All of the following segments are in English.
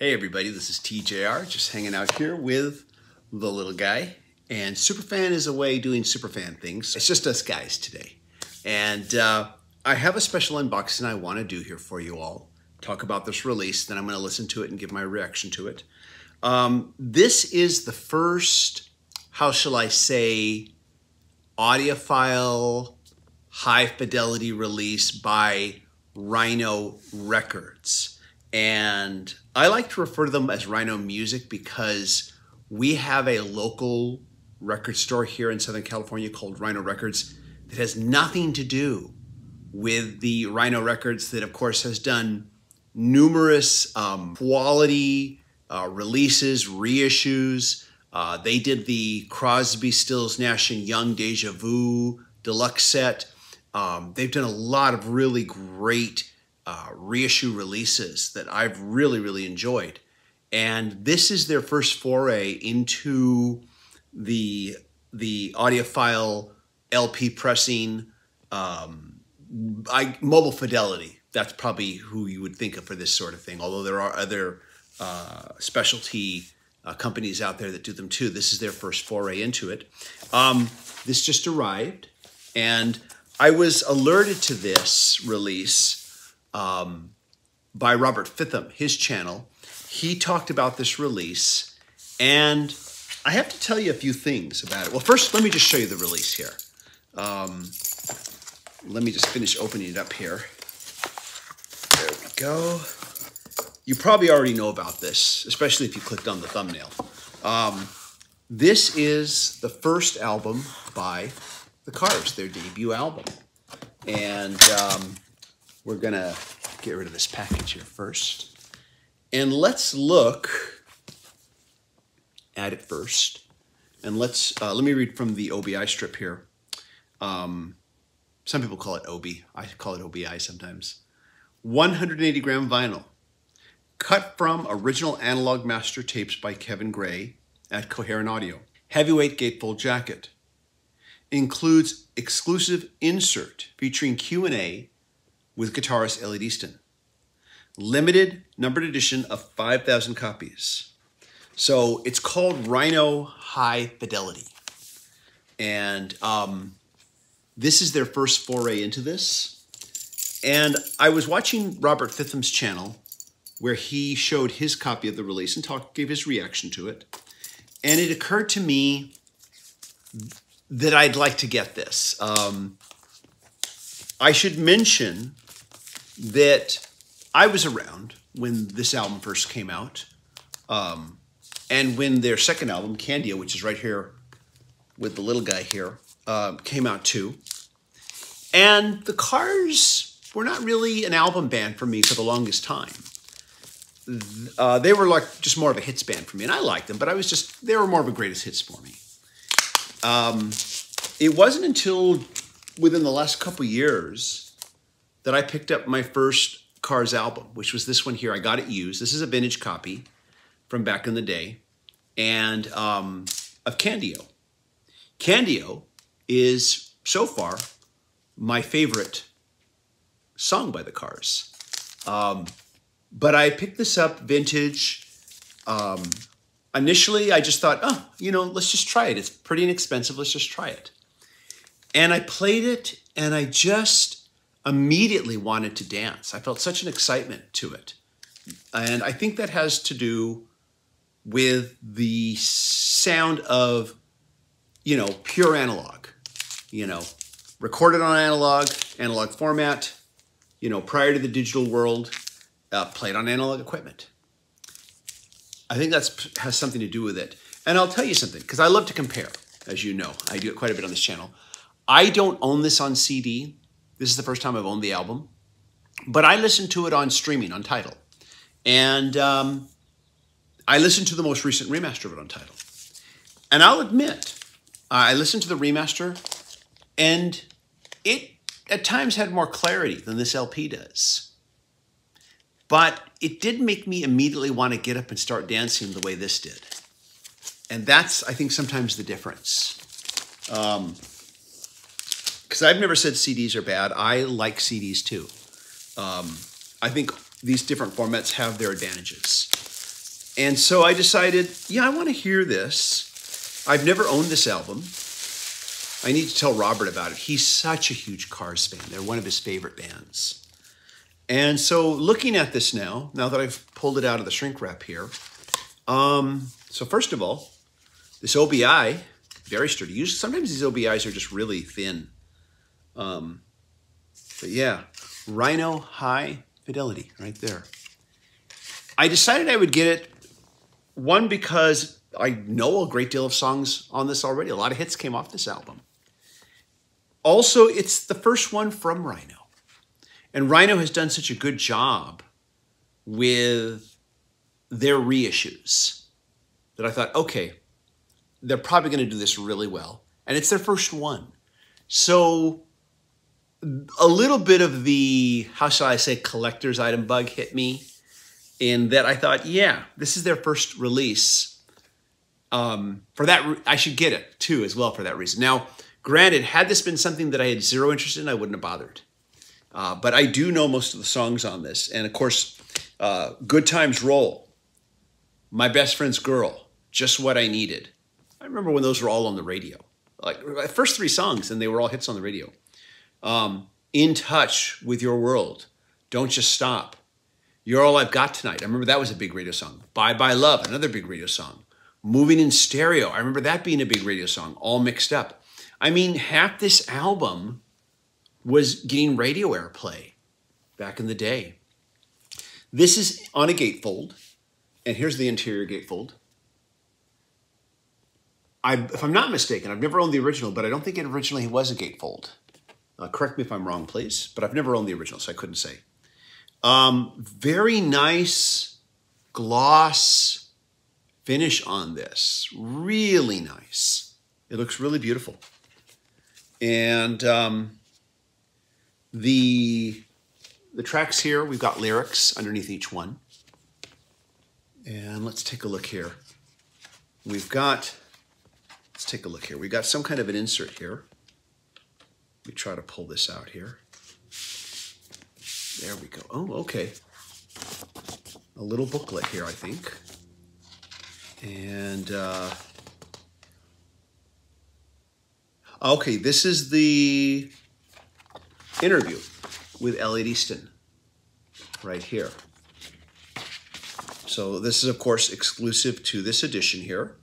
Hey everybody, this is TJR, just hanging out here with the little guy. And Superfan is away doing Superfan things. It's just us guys today. And I have a special unboxing I want to do here for you all. Talk about this release, then I'm going to listen to it and give my reaction to it. This is the first, how shall I say, audiophile high fidelity release by Rhino Records. And I like to refer to them as Rhino Music because we have a local record store here in Southern California called Rhino Records that has nothing to do with the Rhino Records that, of course, has done numerous quality releases, reissues. They did the Crosby, Stills, Nash & Young Deja Vu deluxe set. They've done a lot of really great reissue releases that I've really enjoyed. And this is their first foray into the audiophile LP pressing, mobile fidelity. That's probably who you would think of for this sort of thing. Although there are other specialty companies out there that do them too. This is their first foray into it. This just arrived, and I was alerted to this release by Robert Fitham, his channel. He talked about this release, and I have to tell you a few things about it. Well, first, let me just show you the release here. Let me just finish opening it up here. There we go. You probably already know about this, especially if you clicked on the thumbnail. This is the first album by the Cars, their debut album. And we're gonna get rid of this package here first. And let's look at it first. And let me read from the OBI strip here. Some people call it OB. I call it OBI sometimes. 180 gram vinyl. Cut from original analog master tapes by Kevin Gray at Coherent Audio. Heavyweight gatefold jacket. Includes exclusive insert featuring Q&A with guitarist Elliot Easton. Limited numbered edition of 5,000 copies. So it's called Rhino Hi Fidelity. And this is their first foray into this. And I was watching Robert Fitham's channel where he showed his copy of the release and gave his reaction to it. And it occurred to me that I'd like to get this. I should mention that I was around when this album first came out, and when their second album, Candia, which is right here with the little guy here, came out too. And the Cars were not really an album band for me for the longest time. They were like just more of a hits band for me, and I liked them, but they were more of a greatest hits for me. It wasn't until within the last couple years that I picked up my first Cars album, which was this one here. I got it used. This is a vintage copy from back in the day, and of Candio. Candio is, so far, my favorite song by the Cars. But I picked this up vintage. Initially, I just thought, oh, let's just try it. It's pretty inexpensive. Let's just try it. And I played it, and I just immediately wanted to dance. I felt such an excitement to it. And I think that has to do with the sound of, pure analog, recorded on analog format, prior to the digital world, played on analog equipment. I think that has something to do with it. And I'll tell you something, because I love to compare, as you know. I do it quite a bit on this channel. I don't own this on CD. This is the first time I've owned the album. But I listened to it on streaming, on Tidal. And I listened to the most recent remaster of it on Tidal. And I'll admit, I listened to the remaster, and it at times had more clarity than this LP does. But it did make me immediately want to get up and start dancing the way this did. And that's, I think, sometimes the difference. Because I've never said CDs are bad. I like CDs too. I think these different formats have their advantages. And so I decided, yeah, I want to hear this. I've never owned this album. I need to tell Robert about it. He's such a huge Cars fan. They're one of his favorite bands. And so looking at this now that I've pulled it out of the shrink wrap here. So first of all, this OBI, very sturdy. Usually, sometimes these OBIs are just really thin. But yeah, Rhino Hi Fidelity right there. I decided I would get it, one, because I know a great deal of songs on this already. A lot of hits came off this album. Also, it's the first one from Rhino. And Rhino has done such a good job with their reissues that I thought, okay, they're probably going to do this really well. And it's their first one. So a little bit of the, how shall I say, collector's item bug hit me, in that I thought, yeah, this is their first release. For that, I should get it too, as well, for that reason. Now, granted, had this been something that I had zero interest in, I wouldn't have bothered. But I do know most of the songs on this. And of course, Good Times Roll, My Best Friend's Girl, Just What I Needed. I remember when those were all on the radio. Like, the first 3 songs, and they were all hits on the radio. In Touch with Your World, Don't Just Stop, You're All I've Got Tonight. I remember that was a big radio song. Bye Bye Love, another big radio song. Moving in Stereo, I remember that being a big radio song, All Mixed Up. I mean, half this album was getting radio airplay back in the day. This is on a gatefold, and here's the interior gatefold. If I'm not mistaken, I've never owned the original, but I don't think it originally was a gatefold. Correct me if I'm wrong, please, but I've never owned the original, so I couldn't say. Very nice gloss finish on this. Really nice. It looks really beautiful. And the tracks here, we've got lyrics underneath each one. And let's take a look here. We've got some kind of an insert here. Let me try to pull this out here. There we go. Oh, okay. A little booklet here, I think. And, okay, this is the interview with Elliot Easton right here. So this is, of course, exclusive to this edition here.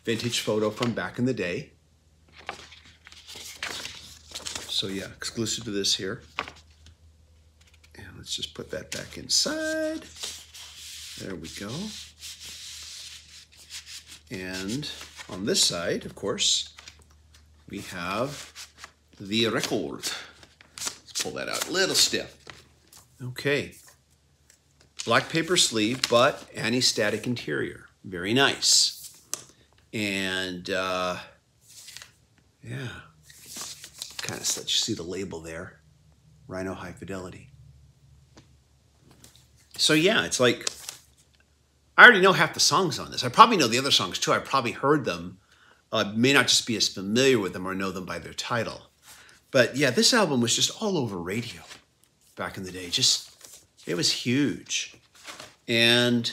Vintage photo from back in the day. So yeah, exclusive to this here. And let's just put that back inside. There we go. And on this side, of course, we have the record. Let's pull that out, a little stiff. Okay. Black paper sleeve, but anti-static interior. Very nice. And yeah, kind of let you see the label there, Rhino Hi Fidelity. So yeah, it's like, I already know half the songs on this. I probably know the other songs too. I probably heard them, may not just be as familiar with them or know them by their title. But yeah, this album was just all over radio back in the day. It was huge. And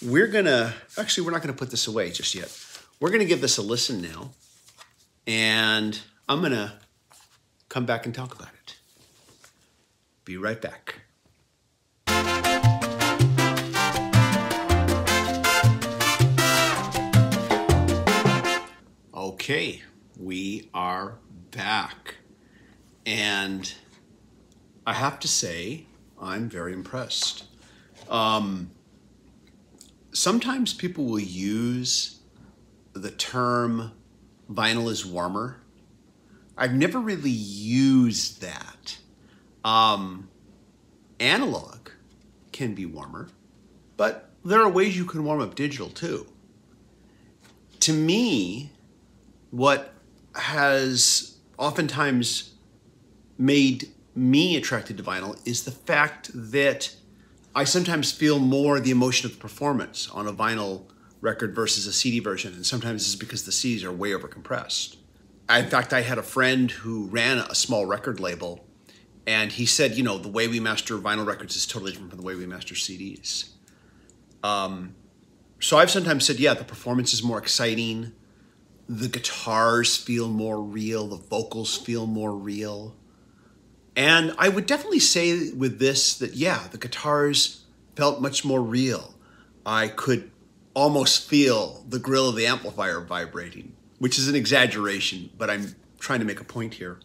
we're not gonna put this away just yet. We're gonna give this a listen now. And I'm gonna come back and talk about it. Be right back. Okay, we are back. And I have to say, I'm very impressed. Sometimes people will use the term vinyl is warmer. I've never really used that. Analog can be warmer, but there are ways you can warm up digital too. To me, what has oftentimes made me attracted to vinyl is the fact that I sometimes feel more the emotion of the performance on a vinyl record versus a CD version, and sometimes it's because the CDs are way overcompressed. In fact, I had a friend who ran a small record label, And he said, you know, the way we master vinyl records is totally different from the way we master CDs. So I've sometimes said, yeah, the performance is more exciting. The guitars feel more real. The vocals feel more real. And I would definitely say with this that, yeah, the guitars felt much more real. I could almost feel the grill of the amplifier vibrating, which is an exaggeration, but I'm trying to make a point here.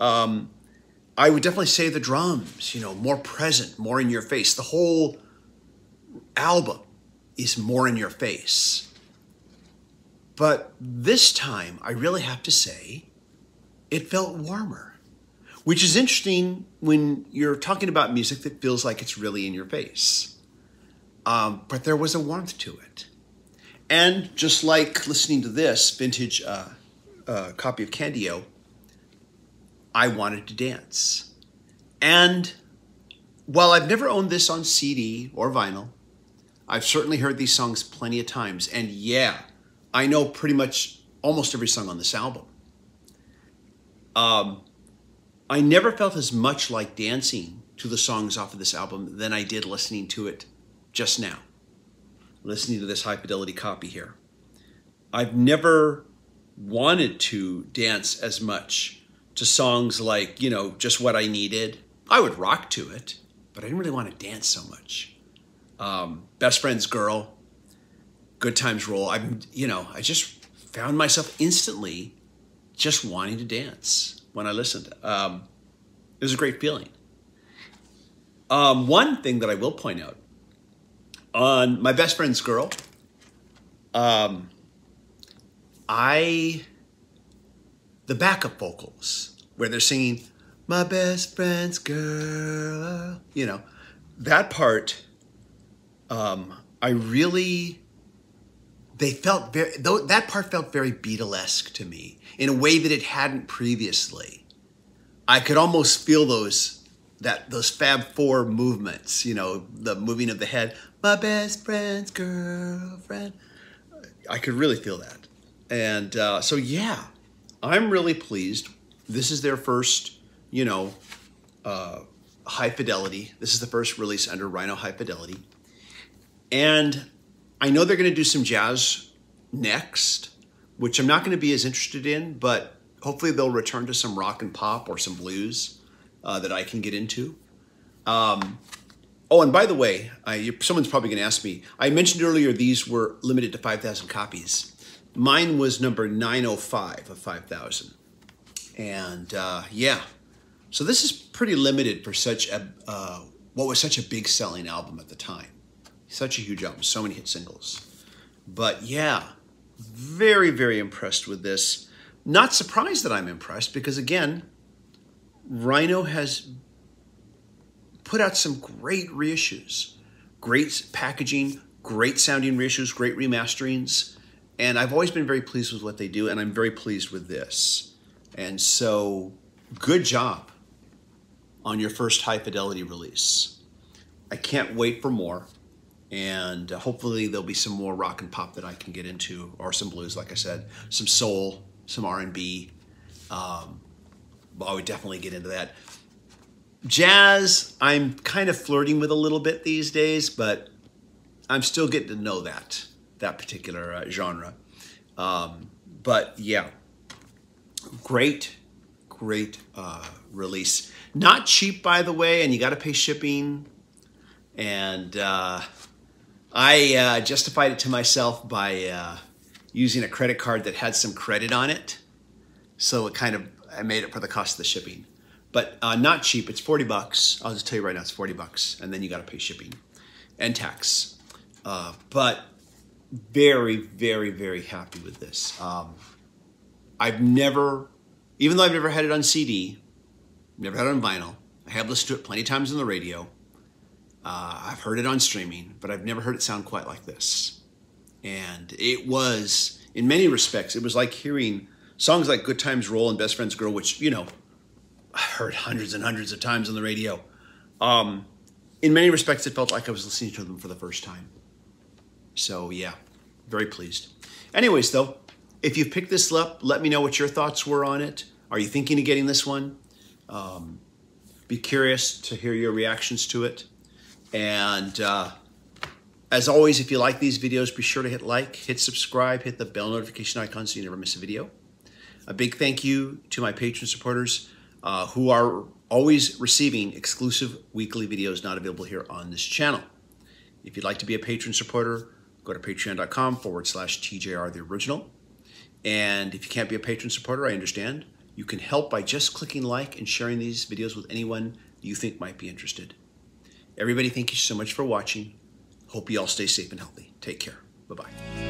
I would definitely say the drums, you know, more present, more in your face. The whole album is more in your face. But this time, I really have to say, it felt warmer, which is interesting when you're talking about music that feels like it's really in your face. But there was a warmth to it. And just like listening to this vintage copy of Candio, I wanted to dance. And while I've never owned this on CD or vinyl, I've certainly heard these songs plenty of times. And yeah, I know pretty much almost every song on this album. I never felt as much like dancing to the songs off of this album than I did listening to it just now. Listening to this high fidelity copy here. I've never wanted to dance as much to songs like, you know, Just What I Needed. I would rock to it, but I didn't really want to dance so much. Best Friend's Girl, Good Times Roll. I just found myself instantly just wanting to dance when I listened. It was a great feeling. One thing that I will point out, on My Best Friend's Girl, the backup vocals, where they're singing, my best friend's girl, you know, that part, that part felt very Beatlesque to me in a way that it hadn't previously. I could almost feel those Fab Four movements, you know, the moving of the head, my best friend's girlfriend. I could really feel that. And so, yeah, I'm really pleased. This is their first, you know, high fidelity. This is the first release under Rhino Hi Fidelity. And I know they're going to do some jazz next, which I'm not going to be as interested in, but hopefully they'll return to some rock and pop or some blues that I can get into. Oh, and by the way, someone's probably going to ask me, I mentioned earlier these were limited to 5,000 copies. Mine was number 905 of 5,000. And yeah, so this is pretty limited for such a, what was such a big selling album at the time. Such a huge album, so many hit singles. But yeah, very, very impressed with this. Not surprised that I'm impressed because, again, Rhino has put out some great reissues, great packaging, great sounding reissues, great remasterings. And I've always been very pleased with what they do, and I'm very pleased with this. And so, good job on your first high fidelity release. I can't wait for more. And hopefully there'll be some more rock and pop that I can get into, or some blues, like I said, some soul, some R&B. I would definitely get into that. Jazz, I'm kind of flirting with a little bit these days, but I'm still getting to know that particular genre. But yeah, great release. Not cheap, by the way, and you got to pay shipping. And I justified it to myself by using a credit card that had some credit on it. So I made it for the cost of the shipping. But not cheap, it's 40 bucks. I'll just tell you right now, it's 40 bucks. And then you got to pay shipping and tax. But very, very, very happy with this. Even though I've never had it on CD, never had it on vinyl, I have listened to it plenty of times on the radio. I've heard it on streaming, but I've never heard it sound quite like this. And it was, in many respects, it was like hearing songs like Good Times Roll and Best Friend's Girl, which, you know, I heard hundreds and hundreds of times on the radio. In many respects, it felt like I was listening to them for the first time. So yeah, very pleased. Anyways, though, if you've picked this up, let me know what your thoughts were on it. Are you thinking of getting this one? Be curious to hear your reactions to it. And as always, if you like these videos, be sure to hit like, hit subscribe, hit the bell notification icon so you never miss a video. A big thank you to my Patreon supporters who are always receiving exclusive weekly videos not available here on this channel. If you'd like to be a Patreon supporter, go to patreon.com/TJR the original. And if you can't be a Patreon supporter, I understand. You can help by just clicking like and sharing these videos with anyone you think might be interested. Everybody, thank you so much for watching. Hope you all stay safe and healthy. Take care. Bye-bye.